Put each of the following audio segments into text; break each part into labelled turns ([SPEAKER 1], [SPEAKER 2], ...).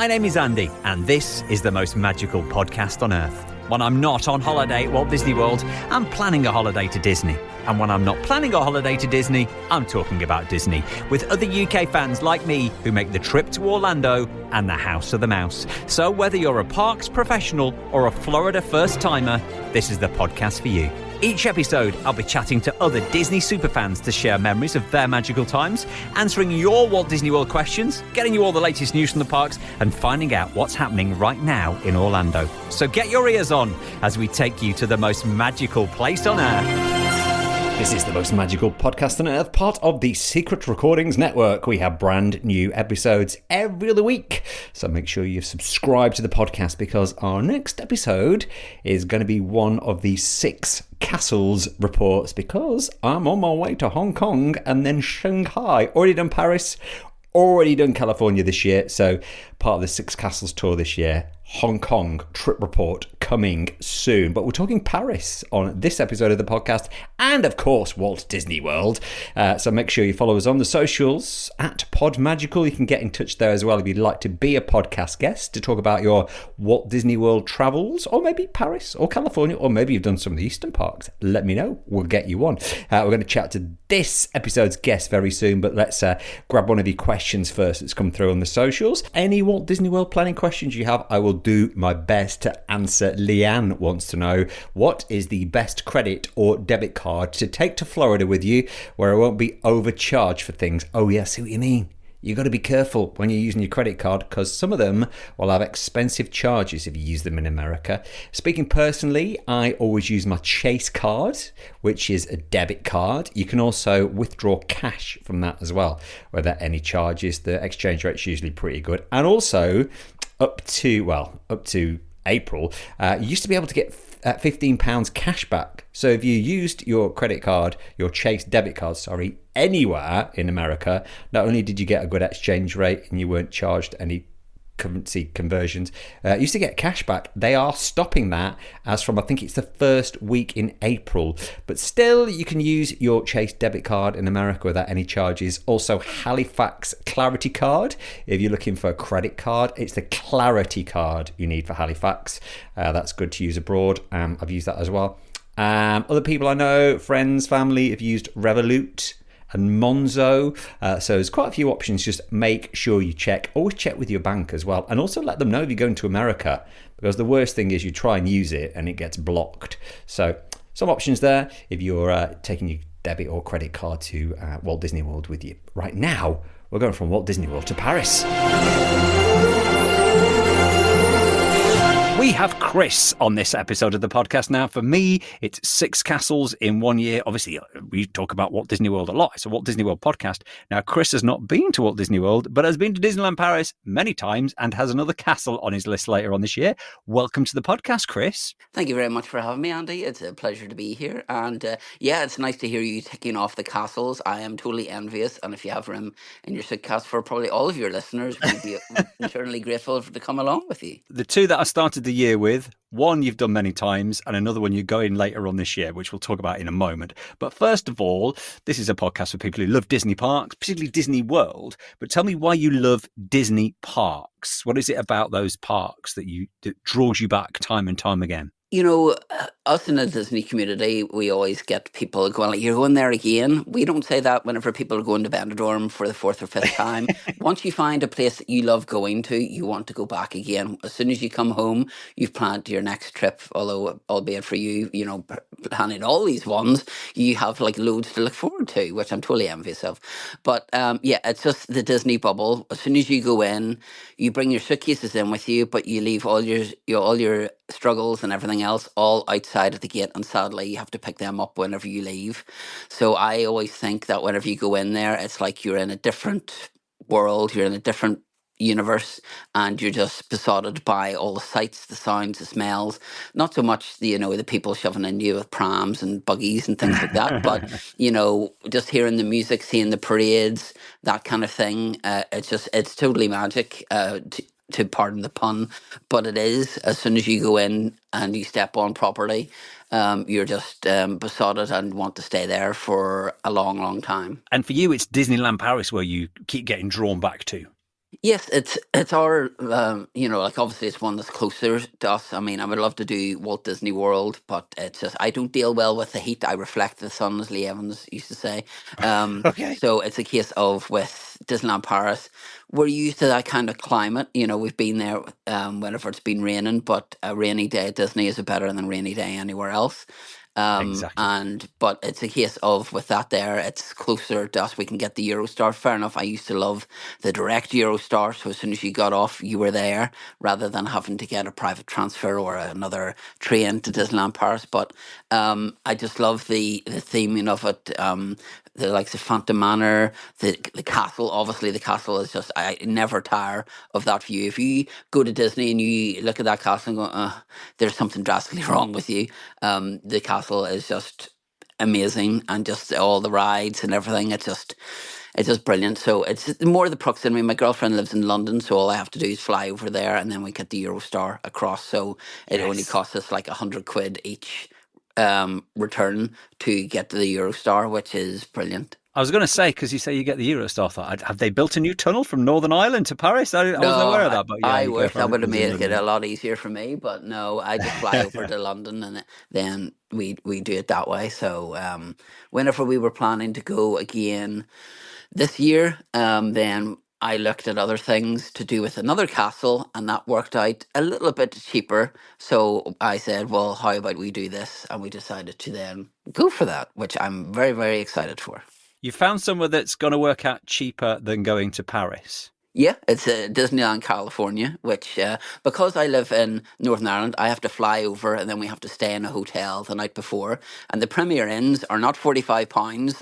[SPEAKER 1] My name is Andy, and this is the most magical podcast on earth. When I'm not on holiday at Walt Disney World, I'm planning a holiday to Disney. And when I'm not planning a holiday to Disney, I'm talking about Disney, with other UK fans like me who make the trip to Orlando and the House of the Mouse. So whether you're a parks professional or a Florida first-timer, this is the podcast for you. Each episode, I'll be chatting to other Disney superfans to share memories of their magical times, answering your Walt Disney World questions, getting you all the latest news from the parks, and finding out what's happening right now in Orlando. So get your ears on as we take you to the most magical place on earth. This is the most magical podcast on earth, part of the Secret Recordings Network. We have brand new episodes every other week, so make sure you've subscribed to the podcast because our next episode is going to be one of the 6 castles reports because I'm on my way to Hong Kong and then Shanghai. Already done Paris, already done California this year, so part of the 6 castles tour this year. Hong Kong trip report coming soon. But we're talking Paris on this episode of the podcast and, of course, Walt Disney World. So make sure you follow us on the socials at PodMagical. You can get in touch there as well if you'd like to be a podcast guest to talk about your Walt Disney World travels, or maybe Paris or California, or maybe you've done some of the Eastern parks. Let me know. We'll get you on. We're going to chat to this episode's guest very soon, but let's grab one of your questions first that's come through on the socials. Any Walt Disney World planning questions you have, I will do my best to answer. Leanne wants to know, what is the best credit or debit card to take to Florida with you where I won't be overcharged for things? Oh yeah, I see what you mean. You got to be careful when you're using your credit card because some of them will have expensive charges if you use them in America. Speaking personally, I always use my Chase card, which is a debit card. You can also withdraw cash from that as well without any charges. The exchange rate's usually pretty good. And also, up to April, you used to be able to get £15 cash back. So if you used your credit card, your Chase debit card, anywhere in America, not only did you get a good exchange rate and you weren't charged any currency conversions, you used to get cash back. They are stopping that as from, I think it's the first week in April, but still you can use your Chase debit card in America without any charges. Also Halifax Clarity card, if you're looking for a credit card, it's the Clarity card you need for Halifax. That's good to use abroad. I've used that as well. Other people I know, friends, family, have used Revolut and Monzo. So there's quite a few options. Just make sure you check. Always check with your bank as well. And also let them know if you're going to America, because the worst thing is you try and use it and it gets blocked. So some options there if you're taking your debit or credit card to Walt Disney World with you. Right now, we're going from Walt Disney World to Paris. We have Chris on this episode of the podcast. Now, for me, it's 6 castles in 1 year. Obviously, we talk about Walt Disney World a lot. It's a Walt Disney World podcast. Now, Chris has not been to Walt Disney World, but has been to Disneyland Paris many times and has another castle on his list later on this year. Welcome to the podcast, Chris.
[SPEAKER 2] Thank you very much for having me, Andy. It's a pleasure to be here. And it's nice to hear you ticking off the castles. I am totally envious. And if you have room in your suitcase for probably all of your listeners, we'd be eternally grateful to come along with you.
[SPEAKER 1] The 2 that I started the year with, one you've done many times and another one you're going later on this year, which we'll talk about in a moment. But first of all, this is a podcast for people who love Disney parks, particularly Disney World. But tell me why you love Disney parks. What is it about those parks that draws you back time and time again?
[SPEAKER 2] You know, us in the Disney community, we always get people going, like, you're going there again. We don't say that whenever people are going to Benidorm for the 4th or 5th time. Once you find a place that you love going to, you want to go back again. As soon as you come home, you've planned your next trip, although, albeit for you, planning all these ones, you have like loads to look forward to, which I'm totally envious of. But it's just the Disney bubble. As soon as you go in, you bring your suitcases in with you, but you leave all your struggles and everything else all outside of the gate, and sadly you have to pick them up whenever you leave. So I always think that whenever you go in there, it's like you're in a different world, you're in a different universe, and you're just besotted by all the sights, the sounds, the smells. Not so much the people shoving in you with prams and buggies and things like that, but just hearing the music, seeing the parades, that kind of thing. It's totally magic. To pardon the pun, but it is. As soon as you go in and you step on properly, you're just besotted and want to stay there for a long, long time.
[SPEAKER 1] And for you, it's Disneyland Paris where you keep getting drawn back to.
[SPEAKER 2] Yes, it's our like obviously it's one that's closer to us. I mean, I would love to do Walt Disney World, but it's just I don't deal well with the heat. I reflect the sun, as Lee Evans used to say.
[SPEAKER 1] Okay.
[SPEAKER 2] So it's a case of with Disneyland Paris, we're used to that kind of climate. We've been there whenever it's been raining, but a rainy day at Disney is better than a rainy day anywhere else.
[SPEAKER 1] Exactly.
[SPEAKER 2] And but it's a case of with that there, it's closer to us. We can get the Eurostar. Fair enough. I used to love the direct Eurostar, so as soon as you got off, you were there, rather than having to get a private transfer or another train to Disneyland Paris. But I just love the theming of it. The likes of Phantom Manor, the castle. Obviously, the castle is just I never tire of that view. If you go to Disney and you look at that castle and go, there's something drastically wrong with you. The castle is just amazing, and just all the rides and everything. It's just brilliant. So it's more the proximity. My girlfriend lives in London, so all I have to do is fly over there, and then we get the Eurostar across. So it only
[SPEAKER 1] Yes.
[SPEAKER 2] costs us like 100 quid each return to get to the Eurostar, which is brilliant.
[SPEAKER 1] I was going to say, because you say you get the Eurostar, I thought, have they built a new tunnel from Northern Ireland to Paris? I wasn't
[SPEAKER 2] No,
[SPEAKER 1] aware of that, but yeah,
[SPEAKER 2] I
[SPEAKER 1] your
[SPEAKER 2] wish that
[SPEAKER 1] girlfriend
[SPEAKER 2] would have
[SPEAKER 1] lives in
[SPEAKER 2] made it a
[SPEAKER 1] London.
[SPEAKER 2] lot easier for me, but no, I just fly over
[SPEAKER 1] Yeah.
[SPEAKER 2] to London, and then we do it that way. So whenever we were planning to go again this year, then I looked at other things to do with another castle, and that worked out a little bit cheaper. So I said, well, how about we do this? And we decided to then go for that, which I'm very, very excited for.
[SPEAKER 1] You found somewhere that's going to work out cheaper than going to Paris.
[SPEAKER 2] Yeah, it's Disneyland California, which because I live in Northern Ireland, I have to fly over and then we have to stay in a hotel the night before. And the Premier Inns are not £45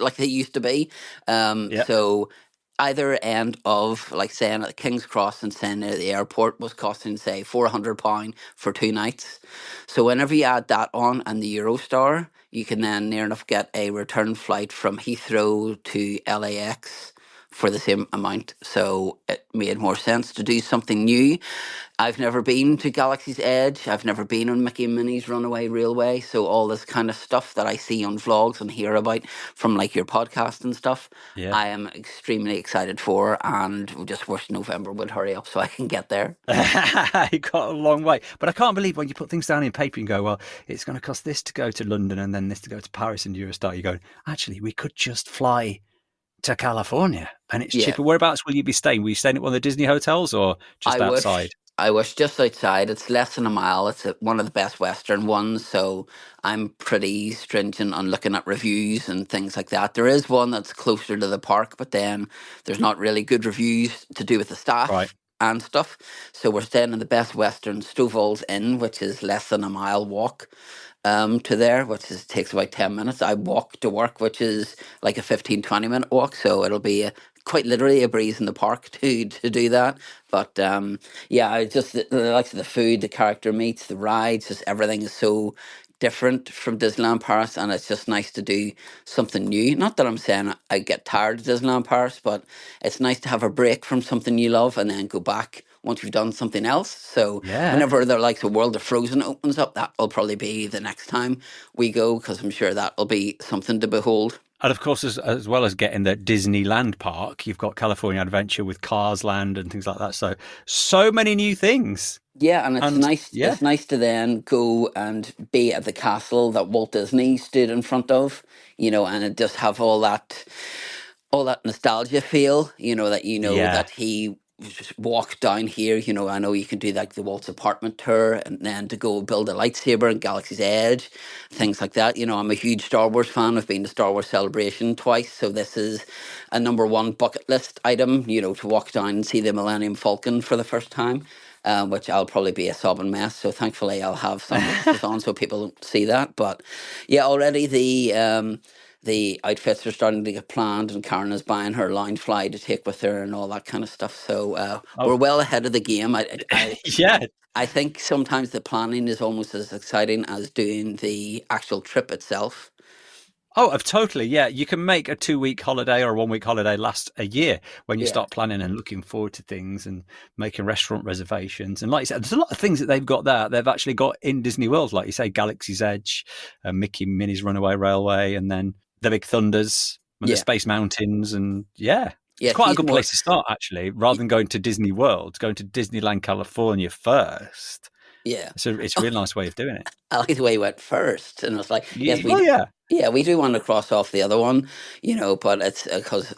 [SPEAKER 2] like they used to be.
[SPEAKER 1] Yeah.
[SPEAKER 2] So either end of like saying at King's Cross and saying at the airport was costing say £400 for 2 nights. So whenever you add that on and the Eurostar, you can then near enough get a return flight from Heathrow to LAX for the same amount. So it made more sense to do something new. I've never been to Galaxy's Edge. I've never been on Mickey and Minnie's Runaway Railway. So all this kind of stuff that I see on vlogs and hear about from like your podcast and stuff,
[SPEAKER 1] Yeah.
[SPEAKER 2] I am extremely excited for, and just wish November would hurry up so I can get there.
[SPEAKER 1] You got a long way. But I can't believe when you put things down in paper and go, well, it's going to cost this to go to London and then this to go to Paris and Eurostar. You go, actually, we could just fly to California and it's
[SPEAKER 2] Yeah,
[SPEAKER 1] cheaper. Whereabouts will you be staying? Will you staying at one of the Disney hotels or
[SPEAKER 2] I
[SPEAKER 1] just outside?
[SPEAKER 2] wish. I wish just outside. It's less than a mile. It's one of the best Western ones. So I'm pretty stringent on looking at reviews and things like that. There is one that's closer to the park, but then there's not really good reviews to do with the
[SPEAKER 1] Right.
[SPEAKER 2] staff and stuff. So we're staying in the best Western Stovall's Inn, which is less than a mile walk to there, which takes about 10 minutes. I walk to work, which is like a 15-20 minute walk. So it'll be quite literally a breeze in the park to do that. But yeah, I just the likes of the food, the character meets, the rides, just everything is so different from Disneyland Paris, and it's just nice to do something new. Not that I'm saying I get tired of Disneyland Paris, but it's nice to have a break from something you love and then go back once you've done something else. So
[SPEAKER 1] Yeah.
[SPEAKER 2] whenever the likes of World of Frozen opens up, that will probably be the next time we go, because I'm sure that will be something to behold.
[SPEAKER 1] And of course, as well as getting the Disneyland park, you've got California Adventure with Cars Land and things like that. So many new things.
[SPEAKER 2] Yeah, and it's
[SPEAKER 1] And
[SPEAKER 2] nice.
[SPEAKER 1] yeah,
[SPEAKER 2] It's nice to then go and be at the castle that Walt Disney stood in front of, and it just have all that nostalgia feel. That
[SPEAKER 1] yeah,
[SPEAKER 2] that he just walked down here. I know you can do like the Walt's apartment tour, and then to go build a lightsaber in Galaxy's Edge, things like that. I'm a huge Star Wars fan. I've been to Star Wars Celebration twice, so this is a number one bucket list item. To walk down and see the Millennium Falcon for the first time. Which I'll probably be a sobbing mess. So thankfully, I'll have sunglasses on so people don't see that. But yeah, already the outfits are starting to get planned, and Karen is buying her lounge fly to take with her and all that kind of stuff. So we're
[SPEAKER 1] oh,
[SPEAKER 2] well ahead of the game.
[SPEAKER 1] yeah.
[SPEAKER 2] I think sometimes the planning is almost as exciting as doing the actual trip itself.
[SPEAKER 1] Oh, I've totally. Yeah, you can make a 2 week holiday or a 1 week holiday last a year when you
[SPEAKER 2] Yeah,
[SPEAKER 1] start planning and looking forward to things and making restaurant reservations. And like you said, there's a lot of things that they've got there. They've actually got in Disney World, like you say, Galaxy's Edge, Mickey Minnie's Runaway Railway, and then the Big Thunders and the
[SPEAKER 2] yeah.
[SPEAKER 1] Space Mountains. And yeah.
[SPEAKER 2] Yeah,
[SPEAKER 1] It's quite a
[SPEAKER 2] she's
[SPEAKER 1] good
[SPEAKER 2] more.
[SPEAKER 1] place to start, actually, rather than going to Disney World, going to Disneyland California first.
[SPEAKER 2] Yeah.
[SPEAKER 1] It's a really nice way of doing it.
[SPEAKER 2] I like the way he went first, and it's like, yes,
[SPEAKER 1] Well, yeah.
[SPEAKER 2] yeah, we do want to cross off the other one, but it's because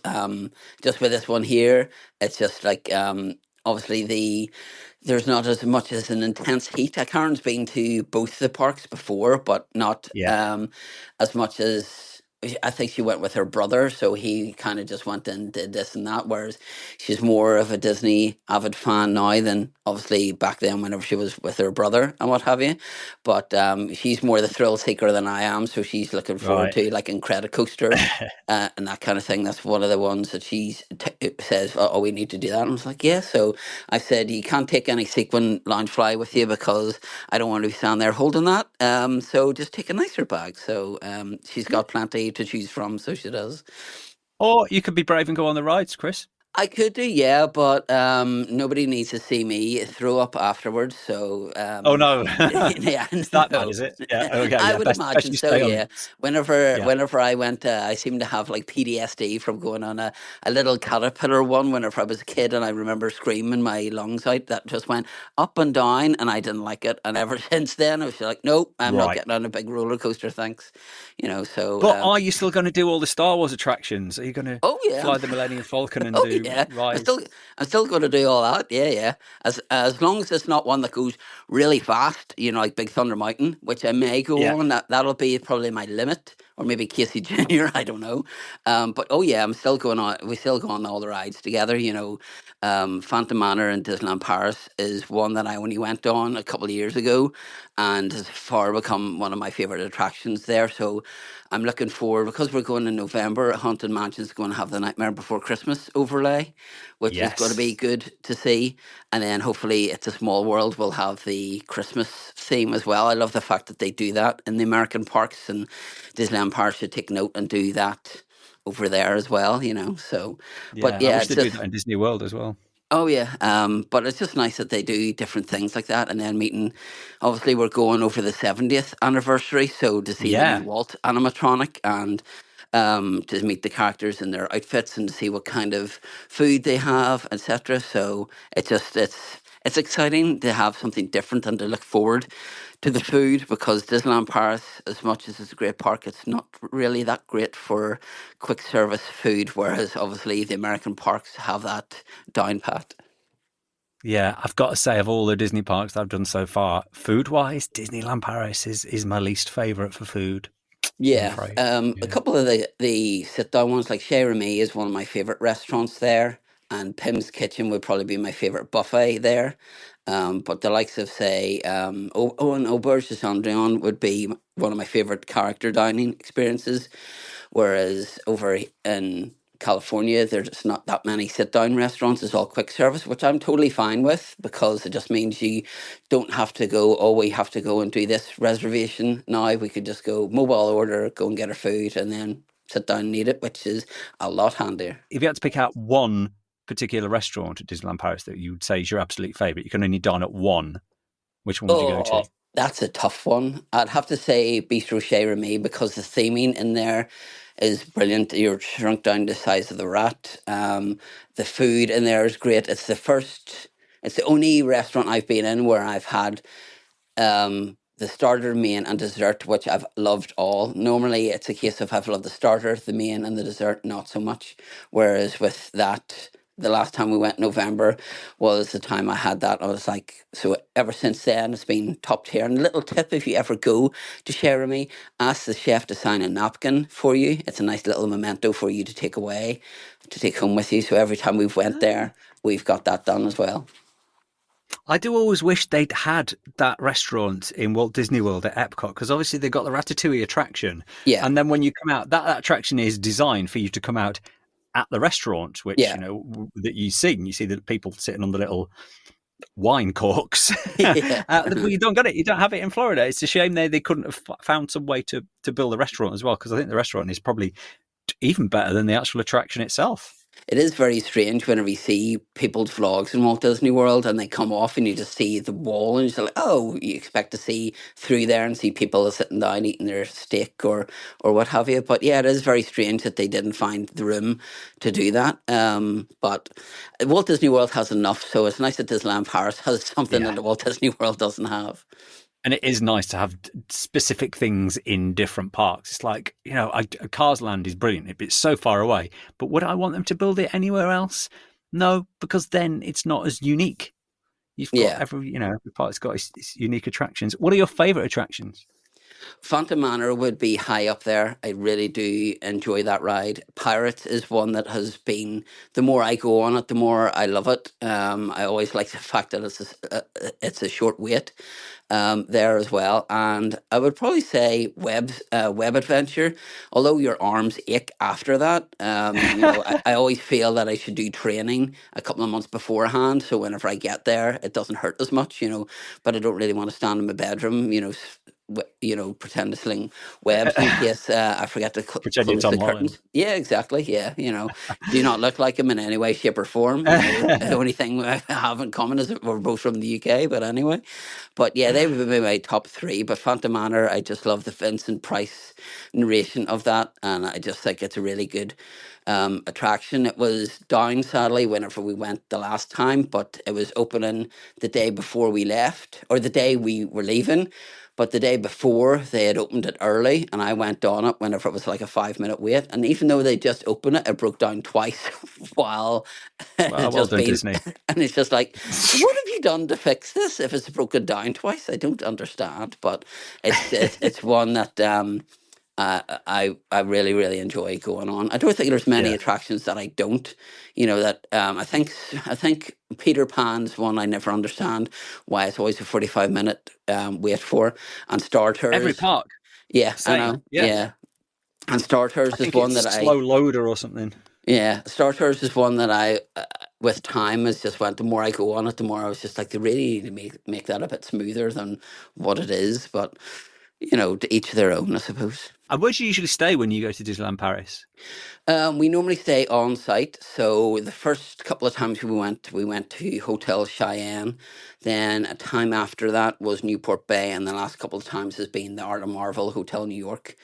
[SPEAKER 2] just with this one here, it's just like obviously there's not as much as an intense heat. Karen's been to both the parks before, but not
[SPEAKER 1] Yeah.
[SPEAKER 2] as much as. I think she went with her brother, so he kind of just went and did this and that. Whereas she's more of a Disney avid fan now than obviously back then whenever she was with her brother and what have you. But she's more the thrill seeker than I am, so she's looking forward
[SPEAKER 1] Right.
[SPEAKER 2] to like Incredicoaster and that kind of thing. That's one of the ones that says, "Oh, we need to do that." And I was like, "Yeah." So I said, "You can't take any sequin lounge fly with you because I don't want to be standing there holding that. So just take a nicer bag." So she's got plenty to choose from, so she does.
[SPEAKER 1] Or you could be brave and go on the rides, Chris.
[SPEAKER 2] I could do, yeah, but nobody needs to see me throw up afterwards. So,
[SPEAKER 1] Oh no,
[SPEAKER 2] yeah,
[SPEAKER 1] it's that bad,
[SPEAKER 2] no,
[SPEAKER 1] is it? Yeah. Okay.
[SPEAKER 2] I
[SPEAKER 1] Yeah.
[SPEAKER 2] would
[SPEAKER 1] Best
[SPEAKER 2] imagine
[SPEAKER 1] you
[SPEAKER 2] so.
[SPEAKER 1] stay on.
[SPEAKER 2] Yeah, whenever
[SPEAKER 1] Yeah.
[SPEAKER 2] whenever I went, I seem to have like PTSD from going on a little caterpillar one. Whenever I was a kid, and I remember screaming my lungs out, that just went up and down, and I didn't like it. And ever since then, I was like, nope, I'm not
[SPEAKER 1] Right.
[SPEAKER 2] getting on a big roller coaster, thanks. So
[SPEAKER 1] But are you still going to do all the Star Wars attractions? Are you going to
[SPEAKER 2] oh yeah.
[SPEAKER 1] fly the Millennium Falcon and
[SPEAKER 2] Oh
[SPEAKER 1] do
[SPEAKER 2] yeah,
[SPEAKER 1] Rise?
[SPEAKER 2] I'm still going to do all that. Yeah, yeah. As long as it's not one that goes really fast, like Big Thunder Mountain, which I may go
[SPEAKER 1] Yeah.
[SPEAKER 2] on. That'll be probably my limit, or maybe Casey Junior. I don't know. But oh yeah, I'm still going on. We still go on all the rides together. Phantom Manor in Disneyland Paris is one that I only went on a couple of years ago, and has far become one of my favorite attractions there. So I'm looking forward because we're going in November. Haunted Mansion's going to have the Nightmare Before Christmas overlay, which is going to be
[SPEAKER 1] Yes.
[SPEAKER 2] good to see. And then hopefully It's a Small World will have the Christmas theme as well. I love the fact that they do that in the American parks, and Disneyland Paris should take note and do that over there as well. So, but
[SPEAKER 1] Yeah. I
[SPEAKER 2] yeah,
[SPEAKER 1] wish
[SPEAKER 2] it's
[SPEAKER 1] they'd do
[SPEAKER 2] just
[SPEAKER 1] that in Disney World as well.
[SPEAKER 2] oh yeah, but it's just nice that they do different things like that, and then meeting. Obviously, we're going over the 70th anniversary, so to see the new
[SPEAKER 1] Yeah.
[SPEAKER 2] Walt animatronic and to meet the characters in their outfits and to see what kind of food they have, etc. So it's exciting to have something different and to look forward to the food because Disneyland Paris, as much as it's a great park, it's not really that great for quick service food, whereas obviously the American parks have that down pat.
[SPEAKER 1] Yeah. I've got to say, of all the Disney parks I've done so far, food wise, Disneyland Paris is my least favourite for food, I'm
[SPEAKER 2] Yeah,
[SPEAKER 1] afraid.
[SPEAKER 2] a
[SPEAKER 1] Yeah.
[SPEAKER 2] couple of the sit down ones, like Chez Remy is one of my favorite restaurants there, and Pim's Kitchen would probably be my favorite buffet there. But the likes of say, and Auberge de Cendrillon would be one of my favorite character dining experiences. Whereas over in California, there's not that many sit down restaurants. It's all quick service, which I'm totally fine with because it just means you don't have to go, oh, we have to go and do this reservation now. We could just go mobile order, go and get our food, and then sit down and eat it, which is a lot handier.
[SPEAKER 1] If you had to pick out one particular restaurant at Disneyland Paris that you would say is your absolute favourite, you can only dine at one. Which one would you go to?
[SPEAKER 2] Oh, that's a tough one. I'd have to say Bistro Chez Remy because the theming in there is brilliant. You're shrunk down to the size of the rat. The food in there is great. It's the only restaurant I've been in where I've had the starter, main, and dessert, which I've loved all. Normally, it's a case of I've loved the starter, the main, and the dessert not so much. Whereas with that, the last time we went in November was the time I had that. I was like, so ever since then, it's been top tier. And a little tip if you ever go to Cherami, ask the chef to sign a napkin for you. It's a nice little memento for you to take away, to take home with you. So every time we've went
[SPEAKER 1] Ah.
[SPEAKER 2] there, we've got that done as well.
[SPEAKER 1] I do always wish they'd had that restaurant in Walt Disney World at Epcot because obviously they've got the Ratatouille attraction.
[SPEAKER 2] Yeah,
[SPEAKER 1] And then when you come out, that attraction is designed for you to come out at the restaurant, which,
[SPEAKER 2] yeah,
[SPEAKER 1] that you see. You see the people sitting on the little wine corks.
[SPEAKER 2] yeah.
[SPEAKER 1] But you don't get it. You don't have it in Florida. It's a shame they couldn't have found some way to build a restaurant as well because I think the restaurant is probably even better than the actual attraction itself.
[SPEAKER 2] It is very strange whenever you see people's vlogs in Walt Disney World and they come off and you just see the wall and you're like, oh, you expect to see through there and see people sitting down eating their steak or what have you. But yeah, it is very strange that they didn't find the room to do that. But Walt Disney World has enough, so it's nice that Disneyland Paris has something
[SPEAKER 1] Yeah.
[SPEAKER 2] that the Walt Disney World doesn't have.
[SPEAKER 1] And it is nice to have specific things in different parks. It's like, Cars Land is brilliant. It's so far away. But would I want them to build it anywhere else? No, because then it's not as unique. You've got
[SPEAKER 2] Yeah.
[SPEAKER 1] every park's got its unique attractions. What are your favourite attractions?
[SPEAKER 2] Phantom Manor would be high up there. I really do enjoy that ride. Pirates is one that has been, the more I go on it, the more I love it. I always like the fact that it's a short wait there as well. And I would probably say Web Adventure, although your arms ache after that. I always feel that I should do training a couple of months beforehand. So whenever I get there, it doesn't hurt as much, but I don't really want to stand in my bedroom, pretend to sling webs in case I forget to
[SPEAKER 1] Pretend you're
[SPEAKER 2] close the
[SPEAKER 1] Tom Holland.
[SPEAKER 2] curtains. Yeah, exactly. Yeah, do not look like him in any way, shape, or form. The only thing I have in common is that we're both from the UK. But anyway, but yeah, they would be my top three. But Phantom Manor, I just love the Vincent Price narration of that, and I just think it's a really good attraction. It was down sadly whenever we went the last time, but it was opening the day before we left, or the day we were leaving. But the day before, they had opened it early, and I went on it whenever it was like a 5 minute wait. And even though they just opened it, it broke down twice while it had
[SPEAKER 1] Well
[SPEAKER 2] just
[SPEAKER 1] done,
[SPEAKER 2] been.
[SPEAKER 1] Disney.
[SPEAKER 2] And it's just like, what have you done to fix this if it's broken down twice? I don't understand. But it's one that I really really enjoy going on. I don't think there's many
[SPEAKER 1] Yeah.
[SPEAKER 2] attractions that I don't. That I think Peter Pan's one I never understand why it's always a 45 minute wait for, and Star
[SPEAKER 1] Every
[SPEAKER 2] Tours.
[SPEAKER 1] park,
[SPEAKER 2] Yeah, I
[SPEAKER 1] same.
[SPEAKER 2] know.
[SPEAKER 1] Yeah.
[SPEAKER 2] Yeah, and Star
[SPEAKER 1] I
[SPEAKER 2] Tours is
[SPEAKER 1] think
[SPEAKER 2] one
[SPEAKER 1] it's
[SPEAKER 2] that
[SPEAKER 1] slow
[SPEAKER 2] I.
[SPEAKER 1] loader or something.
[SPEAKER 2] Yeah, Star Tours is one that with time, has just went. The more I go on it, the more I was just like, they really need to make that a bit smoother than what it is. But to each their own, I suppose.
[SPEAKER 1] And where do you usually stay when you go to Disneyland Paris?
[SPEAKER 2] We normally stay on site. So the first couple of times we went to Hotel Cheyenne. Then a time after that was Newport Bay, and the last couple of times has been the Art of Marvel Hotel New York,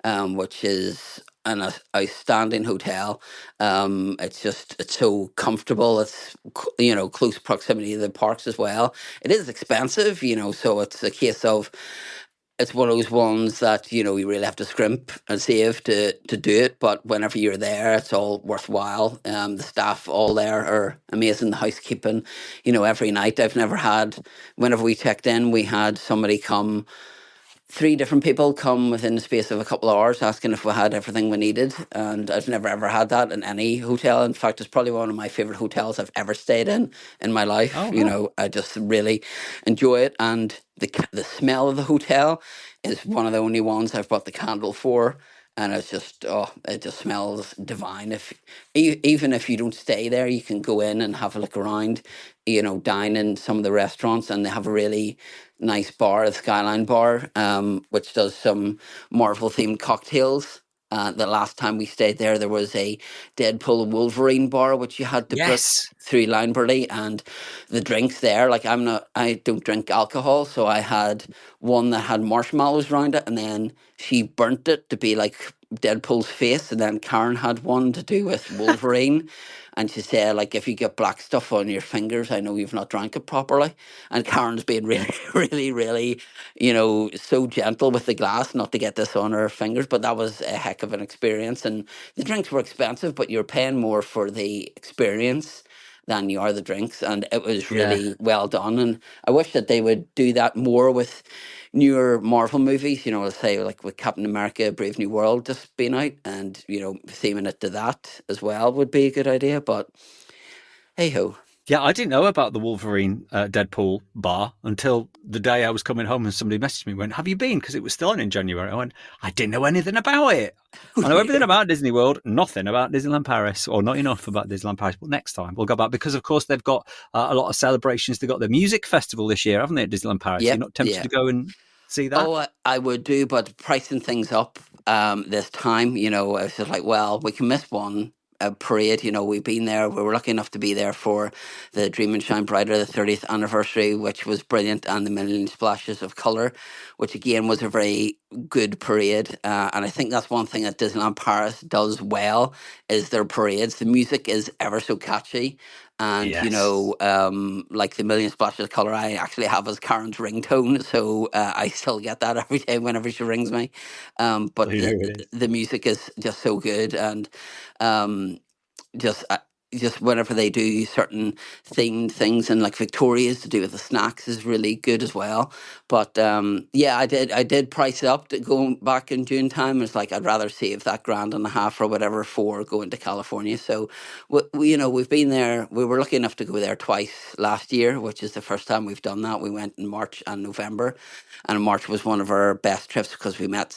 [SPEAKER 2] which is an outstanding hotel. It's so comfortable. It's close proximity to the parks as well. It is expensive, so it's a case of, it's one of those ones that you really have to scrimp and save to do it. But whenever you're there, it's all worthwhile. The staff all there are amazing. The housekeeping, every night. I've never had. Whenever we checked in, we had somebody come. Three different people come within the space of a couple of hours asking if we had everything we needed, and I've never ever had that in any hotel. In fact, it's probably one of my favorite hotels I've ever stayed in my life.
[SPEAKER 1] Oh, wow.
[SPEAKER 2] I just really enjoy it, and the smell of the hotel is one of the only ones I've brought the candle for. And it's just, oh, it just smells divine. Even if you don't stay there, you can go in and have a look around, dine in some of the restaurants, and they have a really nice bar, the Skyline Bar, which does some Marvel themed cocktails. The last time we stayed there, there was a Deadpool and Wolverine bar, which you had to book
[SPEAKER 1] Yes.
[SPEAKER 2] through Lineberry, and the drinks there. Like, I don't drink alcohol, so I had one that had marshmallows around it, and then she burnt it to be like Deadpool's face, and then Karen had one to do with Wolverine. And she said, like, if you get black stuff on your fingers, I know you've not drank it properly. And Karen's being really, really, really, so gentle with the glass not to get this on her fingers. But that was a heck of an experience. And the drinks were expensive, but you're paying more for the experience than you are the drinks. And it was
[SPEAKER 1] Yeah.
[SPEAKER 2] really well done. And I wish that they would do that more with newer Marvel movies, let's say like with Captain America, Brave New World just being out, and theming it to that as well would be a good idea. But hey ho.
[SPEAKER 1] Yeah, I didn't know about the Wolverine Deadpool bar until the day I was coming home and somebody messaged me and went, have you been? Because it was still on in January. I went, I didn't know anything about it. I know everything about Disney World, nothing about Disneyland Paris, or not enough about Disneyland Paris. But next time we'll go back because, of course, they've got a lot of celebrations. They've got the music festival this year, haven't they, at Disneyland Paris? You're
[SPEAKER 2] Yep,
[SPEAKER 1] not tempted
[SPEAKER 2] yeah.
[SPEAKER 1] to go and see that?
[SPEAKER 2] Oh, I would do, but pricing things up this time, I was just like, well, we can miss one a parade. You know, we've been there. We were lucky enough to be there for the Dream and Shine Brighter, the 30th anniversary, which was brilliant, and the Million Splashes of Colour, which again was a very good parade. And I think that's one thing that Disneyland Paris does well is their parades. The music is ever so catchy. And
[SPEAKER 1] Yes.
[SPEAKER 2] like the Million Splashes of Colour, I actually have as Karen's ringtone, so I still get that every day whenever she rings me. But
[SPEAKER 1] Who it is.
[SPEAKER 2] the music is just so good, and um, just uh, just whenever they do certain themed things, and like Victoria's to do with the snacks is really good as well. But yeah, I did price it up to go back in June time. It's like I'd rather save that grand and a half or whatever for going to California. So we've been there. We were lucky enough to go there twice last year, which is the first time we've done that. We went in March and November, and March was one of our best trips because we met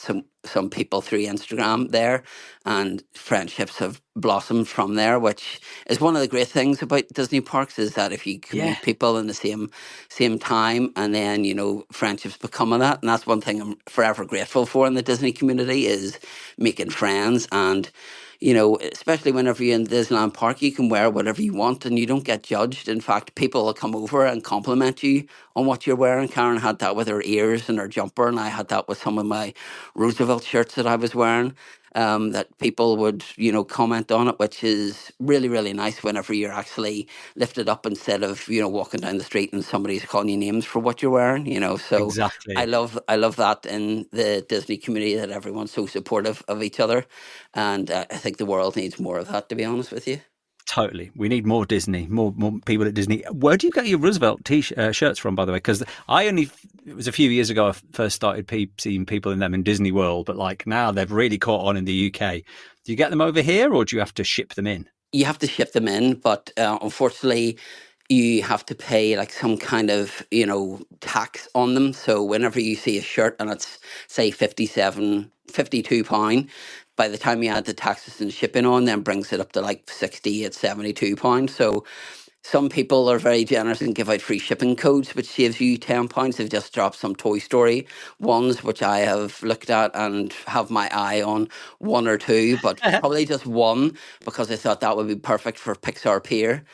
[SPEAKER 2] some people through Instagram there, and friendships have blossomed from there, which is one of the great things about Disney parks, is that if you can
[SPEAKER 1] Yeah,
[SPEAKER 2] meet people in the same time, and then friendships become of that. And that's one thing I'm forever grateful for in the Disney community, is making friends. And especially whenever you're in Disneyland Park, you can wear whatever you want and you don't get judged. In fact, people will come over and compliment you on what you're wearing. Karen had that with her ears and her jumper, and I had that with some of my Roosevelt shirts that I was wearing. That people would, comment on it, which is really, really nice whenever you're actually lifted up instead of, walking down the street and somebody's calling you names for what you're wearing, So I
[SPEAKER 1] exactly.
[SPEAKER 2] love that in the Disney community, that everyone's so supportive of each other. And I think the world needs more of that, to be honest with you.
[SPEAKER 1] Totally. We need more Disney, more people at Disney. Where do you get your Roosevelt shirts from, by the way? Because it was a few years ago I first started seeing people in them in Disney World, but like now they've really caught on in the UK. Do you get them over here or do you have to ship them in?
[SPEAKER 2] You have to ship them in, but unfortunately, you have to pay like some kind of tax on them. So whenever you see a shirt and it's say 57, 52 pound, by the time you add the taxes and shipping on, then brings it up to like 60 at 72 pounds. So some people are very generous and give out free shipping codes, which saves you £10. They've just dropped some Toy Story ones, which I have looked at and have my eye on one or two, but probably just one, because I thought that would be perfect for Pixar Pier.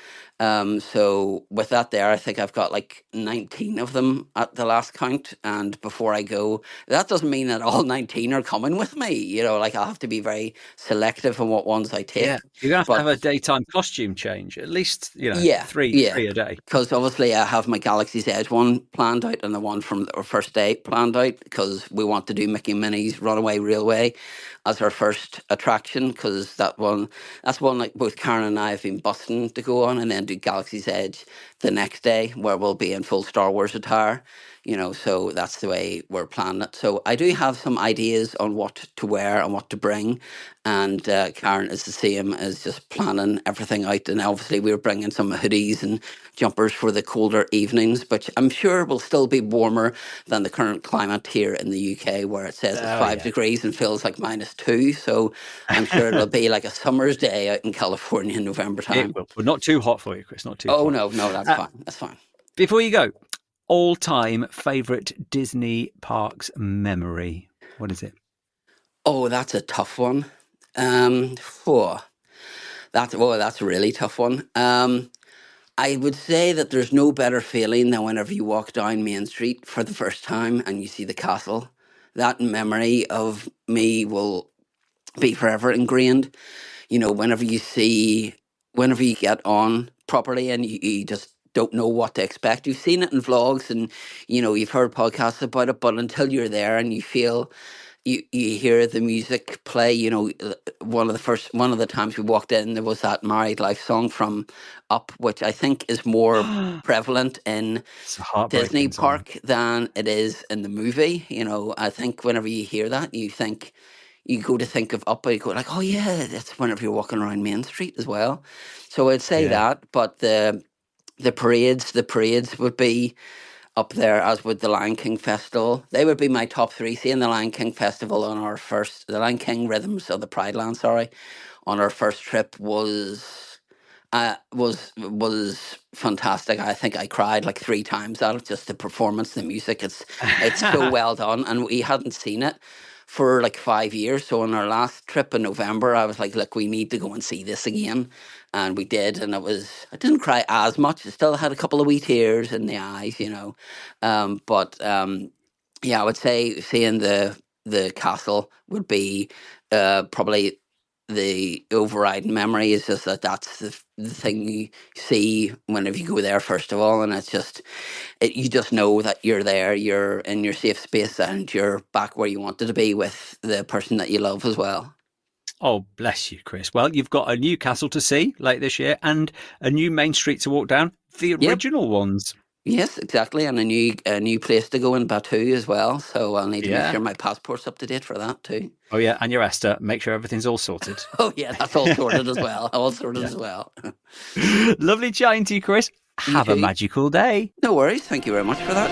[SPEAKER 2] So with that there, I think I've got like 19 of them at the last count. And before I go, that doesn't mean that all 19 are coming with me. Like I'll have to be very selective on what ones I
[SPEAKER 1] Yeah,
[SPEAKER 2] take.
[SPEAKER 1] you're gonna have to have
[SPEAKER 2] But
[SPEAKER 1] a daytime costume change, at least
[SPEAKER 2] yeah, yeah.
[SPEAKER 1] three a day.
[SPEAKER 2] Because obviously I have my Galaxy's Edge one planned out and the one from our first day planned out, because we want to do Mickey and Minnie's Runaway Railway as our first attraction, because that's one like both Karen and I have been busting to go on, and then do Galaxy's Edge the next day where we'll be in full Star Wars attire. So that's the way we're planning it. So I do have some ideas on what to wear and what to bring, and Karen is the same, as just planning everything out. And obviously we're bringing some hoodies and jumpers for the colder evenings, but I'm sure will still be warmer than the current climate here in the UK, where it says it's
[SPEAKER 1] Oh
[SPEAKER 2] five
[SPEAKER 1] yeah.
[SPEAKER 2] degrees and feels like -2. So I'm sure it'll be like a summer's day out in California in November
[SPEAKER 1] It
[SPEAKER 2] time.
[SPEAKER 1] will. But not too hot for you, Chris. Not too
[SPEAKER 2] Oh
[SPEAKER 1] hot.
[SPEAKER 2] no, no, that's
[SPEAKER 1] Uh,
[SPEAKER 2] fine. That's fine.
[SPEAKER 1] Before you go, all-time favorite Disney parks memory. What is it?
[SPEAKER 2] Oh, that's a tough one. Um, oh, that's a really tough one. I would say that there's no better feeling than whenever you walk down Main Street for the first time and you see the castle. That memory of me will be forever ingrained. Whenever you get on properly and you just don't know what to expect. You've seen it in vlogs, and you've heard podcasts about it, but until you're there and you feel, you hear the music play. One of the times we walked in, there was that Married Life song from Up, which I think is more prevalent in
[SPEAKER 1] It's a
[SPEAKER 2] Disney
[SPEAKER 1] heartbreaking song.
[SPEAKER 2] Park than it is in the movie. I think whenever you hear that, you go to think of Up, you go like, oh yeah, that's whenever you're walking around Main Street as well. So I'd say
[SPEAKER 1] Yeah.
[SPEAKER 2] that, but the parades would be up there, as would the Lion King Festival. They would be my top three. Seeing the Lion King Festival the Lion King Rhythms of the Pride Land, sorry, on our first trip was fantastic. I think I cried like three times out of just the performance, the music. It's so well done, and we hadn't seen it for like 5 years. So on our last trip in November, I was like, look, we need to go and see this again. And we did. And I didn't cry as much. I still had a couple of wee tears in the eyes, you know. But yeah, I would say seeing the castle would be probably the overriding memory. Is just that's the thing you see whenever you go there, first of all. And it's just, you just know that you're there, you're in your safe space, and you're back where you wanted to be with the person that you love as well.
[SPEAKER 1] Oh, bless you, Chris. Well, you've got a new castle to see late this year and a new main street to walk down, the
[SPEAKER 2] Yep.
[SPEAKER 1] original ones.
[SPEAKER 2] Yes, exactly, and a new place to go in Bayou as well. So I'll need to make sure my passport's up to date for that too.
[SPEAKER 1] Oh yeah, and your Esther, make sure everything's all sorted.
[SPEAKER 2] Oh yeah, that's all sorted as well. All sorted as well.
[SPEAKER 1] Lovely chatting to you, Chris. Have a magical day.
[SPEAKER 2] No worries. Thank you very much for that.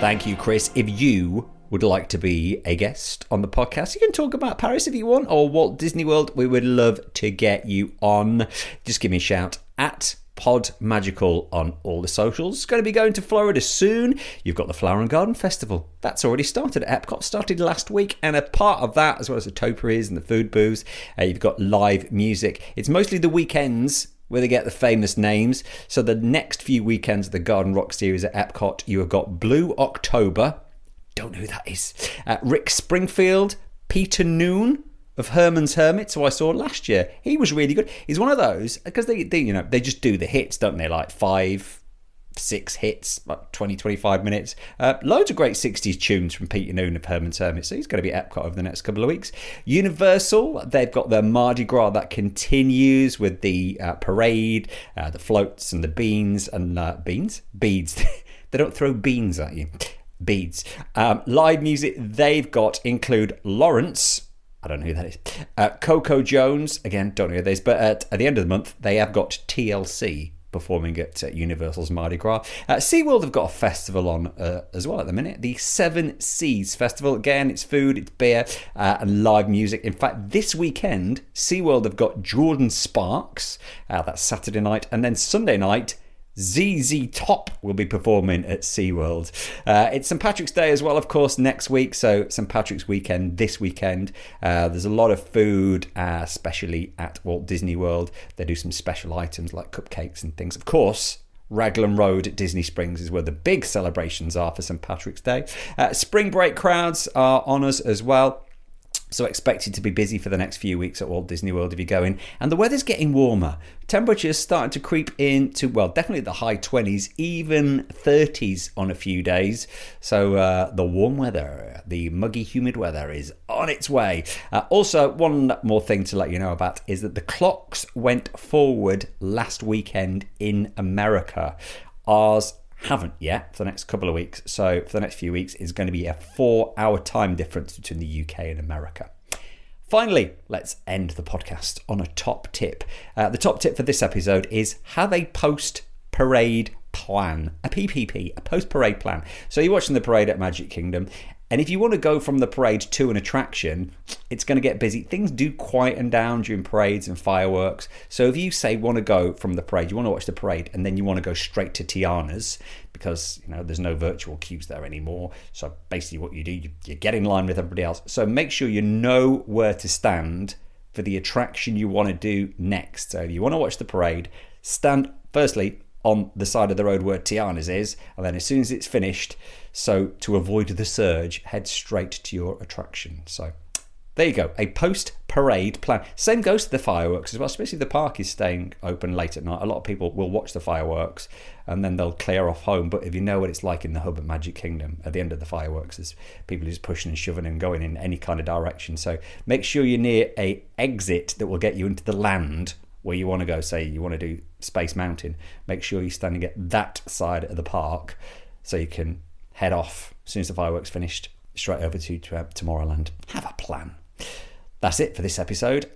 [SPEAKER 3] Thank you, Chris. If you would like to be a guest on the podcast, you can talk about Paris if you want, or Walt Disney World. We would love to get you on. Just give me a shout at Pod Magical on all the socials. It's going to be going to Florida soon. You've got the Flower and Garden Festival. That's already started at Epcot, started last week. And a part of that, as well as the topiaries and the food booths, you've got live music. It's mostly the weekends where they get the famous names. So the next few weekends of the Garden Rock series at Epcot, you have got Blue October. Don't know who that is. Rick Springfield, Peter Noon of Herman's Hermits, who I saw last year. He was really good. He's one of those, because they just do the hits, don't they? Like 5, 6 hits, like 20, 25 minutes. Loads of great 60s tunes from Peter Noon of Herman's Hermits. So he's going to be at Epcot over the next couple of weeks. Universal, they've got their Mardi Gras that continues with the parade, the floats and the beans and beans? Beads. They don't throw beans at you. Beads. Live music they've got include Lawrence. I don't know who that is. Coco Jones. Again, don't know who that is. But at the end of the month, they have got TLC performing at Universal's Mardi Gras. SeaWorld have got a festival on as well at the minute. The Seven Seas Festival. Again, it's food, it's beer, and live music. In fact, this weekend, SeaWorld have got Jordan Sparks. That's Saturday night. And then Sunday night, ZZ Top will be performing at SeaWorld. It's St. Patrick's Day as well, of course, next week. So St. Patrick's weekend, this weekend. There's a lot of food, especially at Walt Disney World. They do some special items like cupcakes and things. Of course, Raglan Road at Disney Springs is where the big celebrations are for St. Patrick's Day. Spring break crowds are on us as well. So expected to be busy for the next few weeks at Walt Disney World if you're going. And the weather's getting warmer. Temperatures starting to creep into, well, definitely the high 20s, even 30s on a few days. So the warm weather, the muggy, humid weather is on its way. Also, one more thing to let you know about is that the clocks went forward last weekend in America. Ours haven't yet for the next couple of weeks. So for the next few weeks is going to be a 4-hour time difference between the UK and America. Finally, let's end the podcast on a top tip. The top tip for this episode is have a post-parade plan, a PPP, a post-parade plan. So you're watching the parade at Magic Kingdom, and if you want to go from the parade to an attraction, it's going to get busy. Things do quieten down during parades and fireworks. So if you say want to go from the parade, you want to watch the parade, and then you want to go straight to Tiana's, because there's no virtual queues there anymore. So basically what you do, you get in line with everybody else. So make sure you know where to stand for the attraction you want to do next. So if you want to watch the parade, stand firstly on the side of the road where Tiana's is, and then as soon as it's finished, so to avoid the surge, head straight to your attraction. So there you go, a post-parade plan. Same goes to the fireworks as well, especially if the park is staying open late at night. A lot of people will watch the fireworks and then they'll clear off home. But if you know what it's like in the hub at Magic Kingdom, at the end of the fireworks, there's people just pushing and shoving and going in any kind of direction. So make sure you're near a exit that will get you into the land where you want to go. Say you want to do Space Mountain, make sure you're standing at that side of the park so you can head off as soon as the fireworks finished straight over to Tomorrowland. Have a plan. That's it for this episode.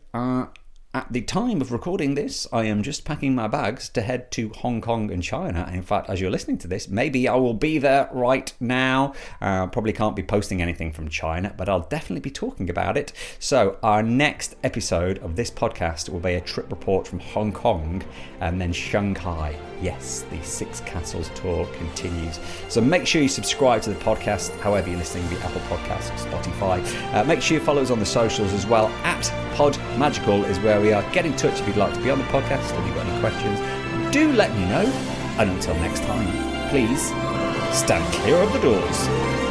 [SPEAKER 3] At the time of recording this, I am just packing my bags to head to Hong Kong and China. In fact, as you're listening to this, maybe I will be there right now. Probably can't be posting anything from China, but I'll definitely be talking about it. So our next episode of this podcast will be a trip report from Hong Kong and then Shanghai. Yes, the Six Castles tour continues. So make sure you subscribe to the podcast, however you're listening, the Apple Podcasts or Spotify. Make sure you follow us on the socials as well. At PodMagical is where we are. Get in touch if you'd like to be on the podcast, if you've got any questions. Do let me know. And until next time, please stand clear of the doors.